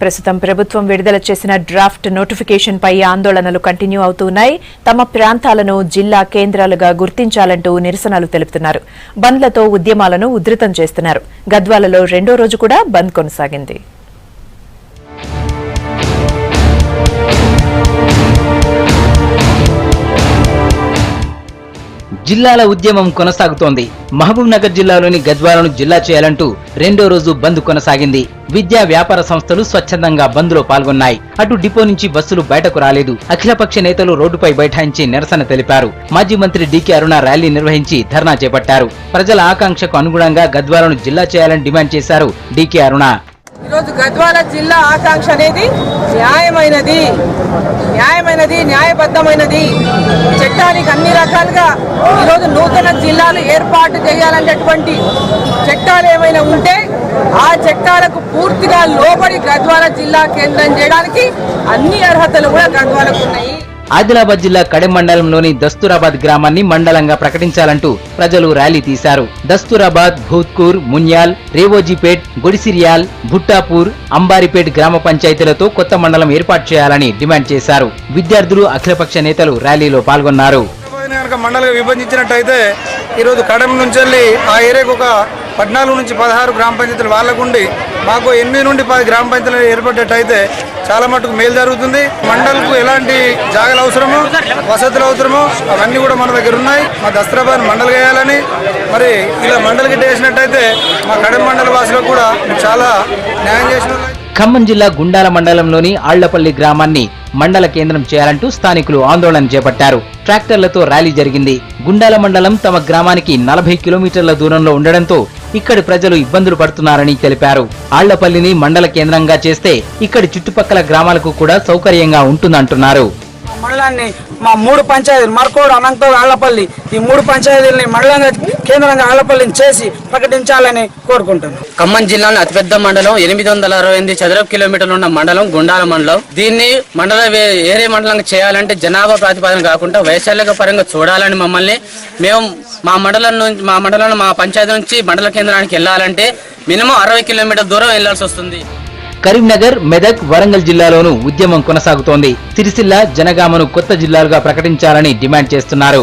ప్రస్తుతం ప్రభుత్వం విడుదల చేసిన డ్రాఫ్ట్ నోటిఫికేషన్ పై ఆందోళనలు కంటిన్యూ అవుతున్నాయి. తమ ప్రాంతాలను జిల్లా కేంద్రాలుగా గుర్తించాలంటూ నిరసనలు తెలుపుతున్నారు. బంద్లతో ఉద్యమాలను ఉధృతం చేస్తున్నారు. గద్వాలలో రెండో రోజు కూడా బంద్ కొనసాగింది. జిల్లాల ఉద్యమం కొనసాగుతోంది. మహబూబ్ నగర్ జిల్లాలోని గద్వాలను జిల్లా చేయాలంటూ రెండో రోజు బంద్ కొనసాగింది. విద్యా వ్యాపార సంస్థలు స్వచ్ఛందంగా బంద్లో పాల్గొన్నాయి. అటు డిపో నుంచి బస్సులు బయటకు రాలేదు. అఖిలపక్ష నేతలు రోడ్డుపై బైఠాయించి నిరసన తెలిపారు. మాజీ మంత్రి డీకే అరుణ ర్యాలీ నిర్వహించి ధర్నా చేపట్టారు. ప్రజల ఆకాంక్షకు అనుగుణంగా గద్వాలను జిల్లా చేయాలని డిమాండ్ చేశారు డీకే అరుణ. ఈరోజు గద్వాల జిల్లా ఆకాంక్ష అనేది న్యాయబద్ధమైనది. చట్టానికి అన్ని రకాలుగా ఈరోజు నూతన జిల్లాలు ఏర్పాటు చేయాలనేటువంటి చట్టాలు ఏమైనా ఉంటే ఆ చట్టాలకు పూర్తిగా లోబడి గద్వాల జిల్లా కేంద్రం చేయడానికి అన్ని అర్హతలు కూడా గద్వాలకు ఉన్నాయి. ఆదిలాబాద్ జిల్లా కడెం మండలంలోని దస్తూరాబాద్ గ్రామాన్ని మండలంగా ప్రకటించాలంటూ ప్రజలు ర్యాలీ తీశారు. దస్తూరాబాద్, భూత్కూర్, మున్యాల్, రేవోజీపేట్, గుడిసిరియాల్, భుట్టాపూర్, అంబారిపేట్ గ్రామ పంచాయతీలతో కొత్త మండలం ఏర్పాటు చేయాలని డిమాండ్ చేశారు. విద్యార్థులు, అఖిలపక్ష నేతలు ర్యాలీలో పాల్గొన్నారు. మండలంగా విభజించినట్టయితే ఈరోజు కడెం నుంచి వెళ్ళి ఆ ఏరియాకు ఒక 14 నుంచి 16 గ్రామ పంచాయతీలు వాళ్ళకుండి మాకు 8 నుండి 10 గ్రామ పంచాయతీలు ఏర్పడ్డట్టయితే చాలా మటుకు మేలు జరుగుతుంది. మండలకు ఎలాంటి జాగాలు అవసరమో, వసతులు అవసరమో అవన్నీ కూడా మన దగ్గర ఉన్నాయి. మా దస్తూరాబాద్ మండలి వేయాలని మరి ఇలా మండలికి వేసినట్టయితే మా కడెం మండల వాసులకు కూడా చాలా న్యాయం చేసిన. ఖమ్మం జిల్లా గుండాల మండలంలోని ఆళ్లపల్లి గ్రామాన్ని మండల కేంద్రం చేయాలంటూ స్థానికులు ఆందోళన చేపట్టారు. ట్రాక్టర్లతో ర్యాలీ జరిగింది. గుండాల మండలం తమ గ్రామానికి 40 కిలోమీటర్ల దూరంలో ఉండడంతో ఇక్కడి ప్రజలు ఇబ్బందులు పడుతున్నారని తెలిపారు. ఆళ్లపల్లిని మండల కేంద్రంగా చేస్తే ఇక్కడి చుట్టుపక్కల గ్రామాలకు కూడా సౌకర్యంగా ఉంటుందంటున్నారు. మండలాన్ని మా 3 పంచాయతీలు మర్కోడు, అనంతోడు, ఆళ్లపల్లి ఈ 3 పంచాయతీలని మండలంగా కేంద్రంగా ఆళ్లపల్లిని చేసి ప్రకటించాలని కోరుకుంటున్నాను. ఖమ్మం జిల్లాలో అతిపెద్ద మండలం 868 చదరపు కిలోమీటర్లు ఉన్న మండలం గుండాల మండలం. దీన్ని ఏరే మండలంగా చేయాలంటే జనాభా ప్రాతిపదికన కాకుండా వైశాల్య పరంగా చూడాలని మమ్మల్ని మేము మా మండలం మా పంచాయతీ నుంచి మండల కేంద్రానికి వెళ్ళాలంటే మినిమం 60 కిలోమీటర్ల దూరం వెళ్లాల్సి వస్తుంది. కరీంనగర్, మెదక్, వరంగల్ జిల్లాలోనూ ఉద్యమం కొనసాగుతోంది. సిరిసిల్ల, జనగామను కొత్త జిల్లాలుగా ప్రకటించాలని డిమాండ్ చేస్తున్నారు.